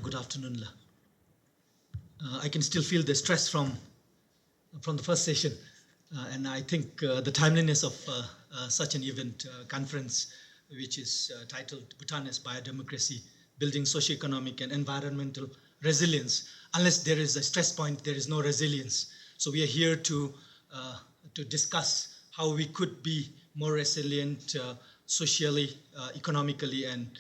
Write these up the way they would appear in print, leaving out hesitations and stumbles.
Good afternoon. I can still feel the stress from the first session, and I think the timeliness of such an event conference, which is titled Bhutan as Biodemocracy, Building Socioeconomic and Environmental Resilience. Unless there is a stress point, there is no resilience. So we are here to discuss how we could be more resilient socially, economically, and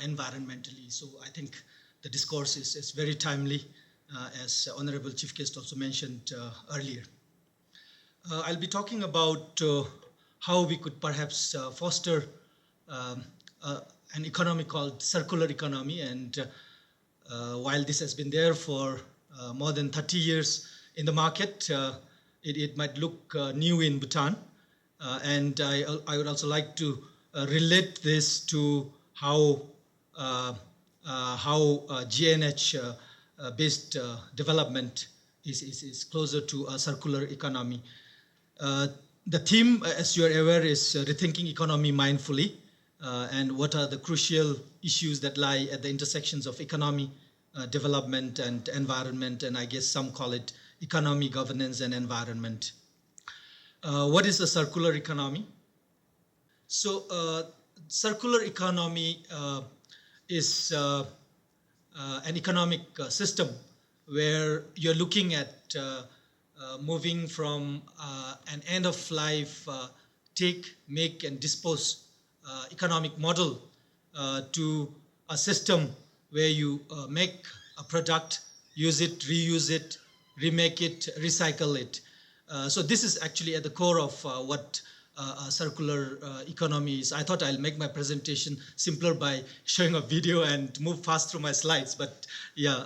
environmentally. So I think the discourse is very timely, as Honorable Chief Guest also mentioned earlier. I'll be talking about how we could perhaps foster an economy called circular economy. And while this has been there for more than 30 years in the market, it might look new in Bhutan. And I would also like to relate this to how GNH based development is closer to a circular economy. The theme, as you are aware, is rethinking economy mindfully, and what are the crucial issues that lie at the intersections of economy, development, and environment, and I guess some call it economy, governance, and environment. What is a circular economy? So, circular economy is an economic system where you're looking at moving from an end-of-life take, make, and dispose economic model to a system where you make a product, use it, reuse it, remake it, recycle it. So this is actually at the core of what circular economy is. I thought I'll make my presentation simpler by showing a video and move fast through my slides, but yeah,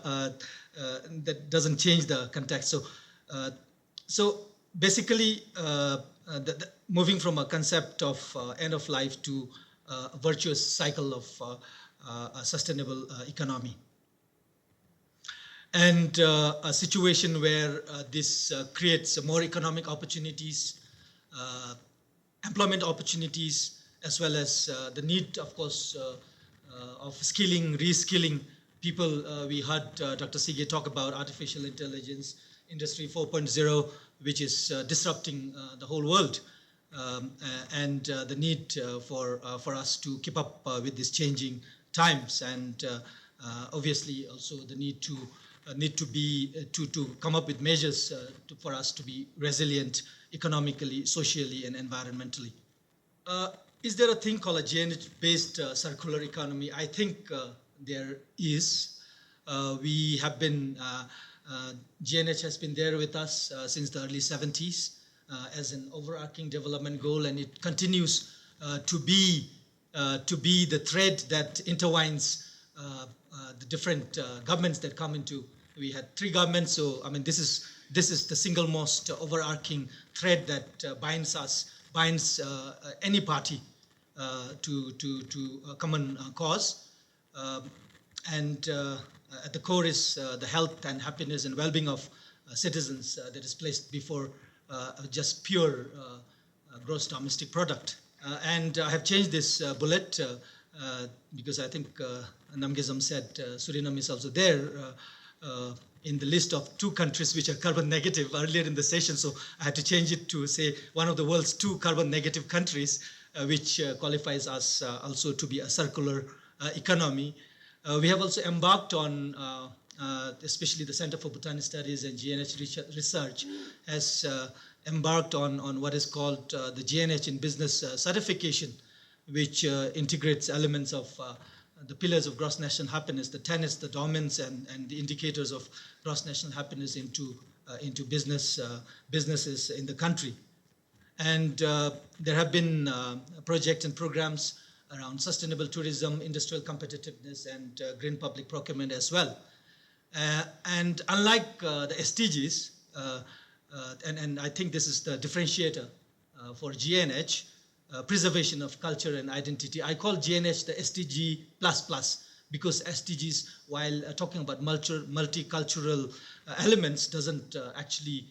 that doesn't change the context. So basically, moving from a concept of end of life to a virtuous cycle of a sustainable economy. And a situation where this creates more economic opportunities, employment opportunities, as well as the need, of course, of skilling, reskilling people. We heard Dr. Sige talk about artificial intelligence, Industry 4.0, which is disrupting the whole world, and the need for us to keep up with these changing times, and obviously also the need to come up with measures for us to be resilient economically, socially, and environmentally. Is there a thing called a GNH-based circular economy? I think there is. We have been, GNH has been there with us since the early 70s as an overarching development goal, and it continues to be the thread that intertwines the different governments that come into. We had 3 governments, so I mean this is the single most overarching thread that binds any party to a common cause, and at the core is the health and happiness and well-being of citizens that is placed before just pure gross domestic product. And I have changed this bullet because I think Namgezam said Suriname is also there in the list of 2 countries which are carbon negative earlier in the session. So I had to change it to say one of the world's 2 carbon negative countries, which qualifies us also to be a circular economy. We have also embarked on, especially the Center for Bhutanese Studies and GNH Research has embarked on what is called the GNH in Business certification, which integrates elements of the pillars of gross national happiness, the tenets, the domains, and the indicators of gross national happiness into businesses in the country. And there have been projects and programs around sustainable tourism, industrial competitiveness, and green public procurement as well. And unlike the SDGs, and I think this is the differentiator for GNH, preservation of culture and identity. I call GNH the SDG++, because SDGs, while talking about multicultural elements, doesn't actually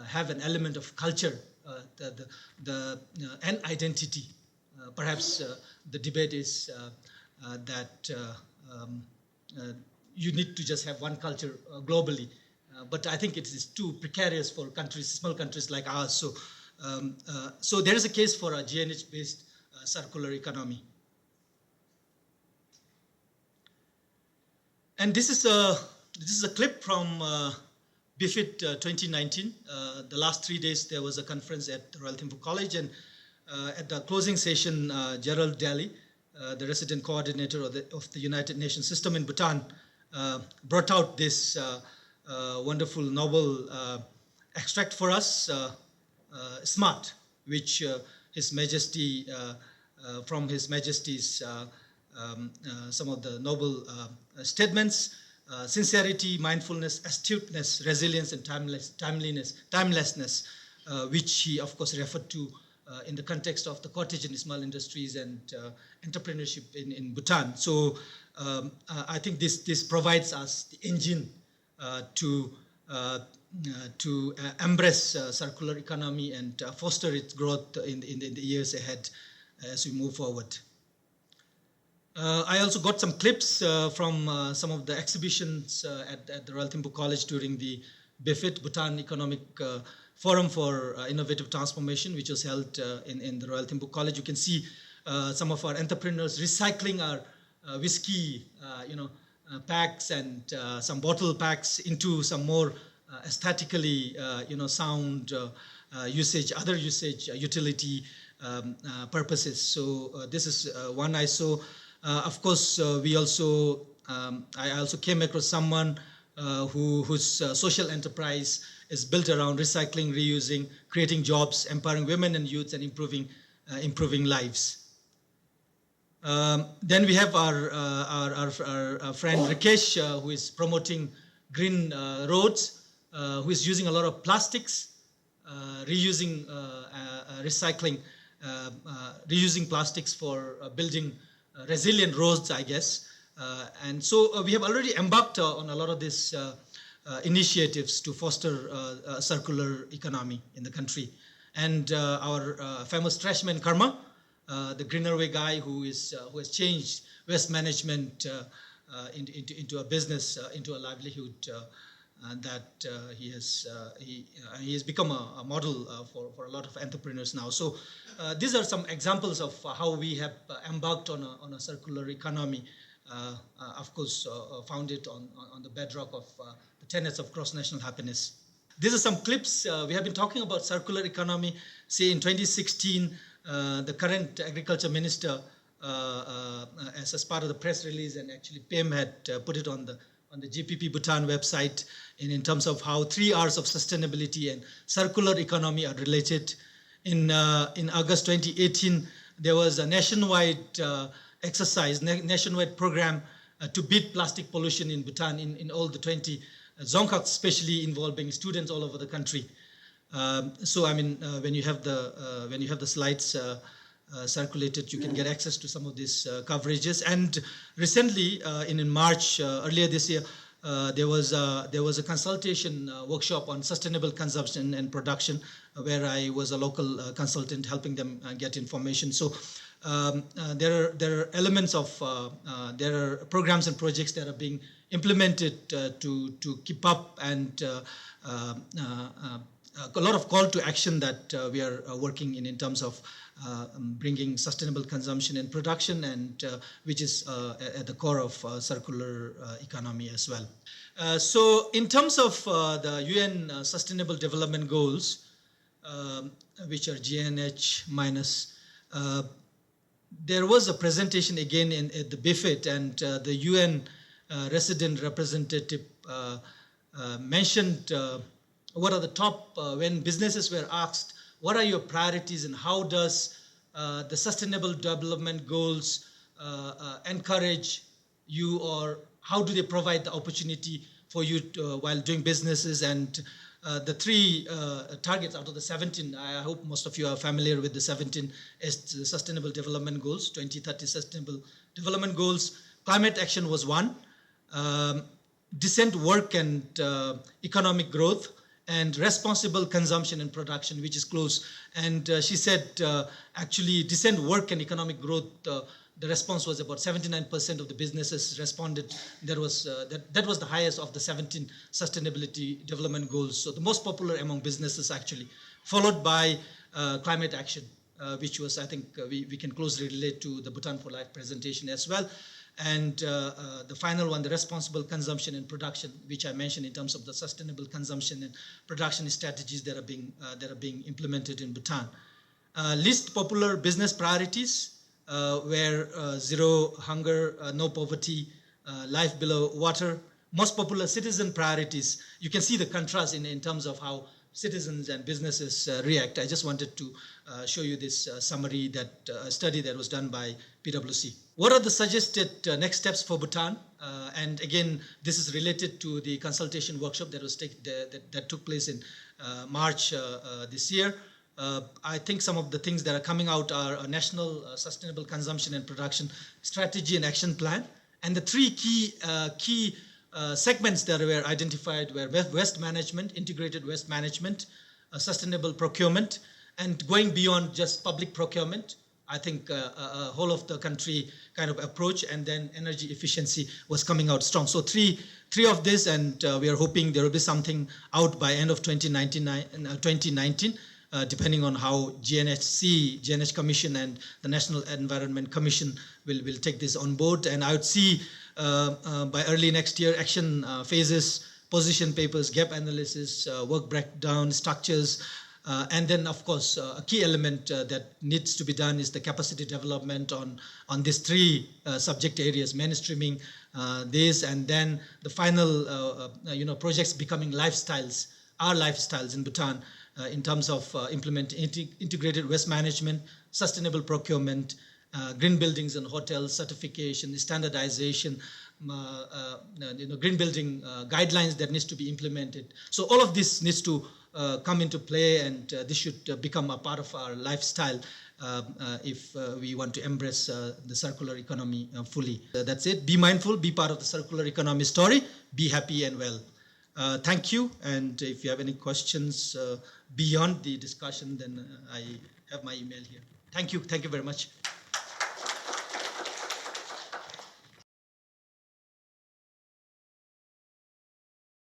have an element of culture and identity. Perhaps the debate is that you need to just have one culture globally. But I think it is too precarious for countries, small countries like ours. So there is a case for a GNH-based circular economy. And this is a clip from BIFIT 2019. The last 3 days there was a conference at Royal Thimphu College, and at the closing session, Gerald Daly, the resident coordinator of the United Nations system in Bhutan, brought out this wonderful novel extract for us, SMART, which His Majesty, from His Majesty's some of the noble statements: sincerity, mindfulness, astuteness, resilience, and timelessness, which he, of course, referred to in the context of the cottage and small industries and entrepreneurship in Bhutan. So I think this provides us the engine to embrace circular economy and foster its growth in the years ahead as we move forward. I also got some clips from some of the exhibitions at the Royal Thimphu College during the BIFIT, Bhutan Economic Forum for Innovative Transformation, which was held in the Royal Thimphu College. You can see some of our entrepreneurs recycling our whiskey, packs and some bottle packs into some more aesthetically, sound other usage, utility purposes. So this is one I saw. Of course, I also came across someone whose social enterprise is built around recycling, reusing, creating jobs, empowering women and youths, and improving lives. Then we have our friend Rikesh, who is promoting green roads, who is using a lot of plastics, reusing plastics for building resilient roads, I guess. And so we have already embarked on a lot of these initiatives to foster a circular economy in the country. And our famous trashman Karma, the Greener Way guy who has changed waste management into a business, into a livelihood, that he has become a model for a lot of entrepreneurs now. So these are some examples of how we have embarked on a circular economy, of course founded on the bedrock of the tenets of cross-national happiness. These are some clips. We have been talking about circular economy. Say in 2016, the current agriculture minister, as part of the press release, and actually PM had put it on the GPP Bhutan website in terms of how 3 R's of sustainability and circular economy are related. In August 2018, there was a nationwide exercise, nationwide program to beat plastic pollution in Bhutan in all the 20 dzongkhaks, especially involving students all over the country. So I mean, when you have the slides circulated, you can get access to some of these coverages. And recently, in March earlier this year, there was a consultation workshop on sustainable consumption and production, where I was a local consultant helping them get information. So there are elements of there are programs and projects that are being implemented to keep up, and a lot of call to action that we are working in terms of bringing sustainable consumption and production, and which is at the core of circular economy as well. So in terms of the UN Sustainable Development Goals, which are GNH minus, there was a presentation again at the BIFIT, and the UN resident representative mentioned what are the top, when businesses were asked, what are your priorities and how does the Sustainable Development Goals encourage you, or how do they provide the opportunity for you while doing businesses? And the 3 targets out of the 17, I hope most of you are familiar with the 17 Sustainable Development Goals, 2030 Sustainable Development Goals. Climate action was 1, decent work and economic growth, and responsible consumption and production, which is close. And she said, actually, decent work and economic growth, the response was about 79% of the businesses responded. That was the highest of the 17 sustainability development goals. So the most popular among businesses actually, followed by climate action, which was, I think, we can closely relate to the Bhutan for Life presentation as well. And the final one, the responsible consumption and production, which I mentioned in terms of the sustainable consumption and production strategies that are being implemented in Bhutan. List popular business priorities where zero hunger, no poverty, life below water. Most popular citizen priorities. You can see the contrast in terms of how citizens and businesses react. I just wanted to show you this summary, that study that was done by PwC. What are the suggested next steps for Bhutan? And again, this is related to the consultation workshop that was that took place in March this year. I think some of the things that are coming out are a national sustainable consumption and production strategy and action plan. And the three key segments that were identified were waste management, integrated waste management, sustainable procurement, and going beyond just public procurement. I think a whole of the country kind of approach, and then energy efficiency was coming out strong. So three of this, and we are hoping there will be something out by end of 2019, depending on how GNH Commission and the National Environment Commission will take this on board. And I would see by early next year, action phases, position papers, gap analysis, work breakdown, structures, and then, of course, a key element that needs to be done is the capacity development on these three subject areas, mainstreaming this, and then the final, projects becoming lifestyles, our lifestyles in Bhutan, in terms of implementing integrated waste management, sustainable procurement, green buildings and hotels, certification, standardization, green building guidelines that needs to be implemented. So all of this needs to come into play, and this should become a part of our lifestyle if we want to embrace the circular economy fully. That's it. Be mindful, be part of the circular economy story, be happy and well. Thank you, and if you have any questions beyond the discussion, then I have my email here. Thank you very much.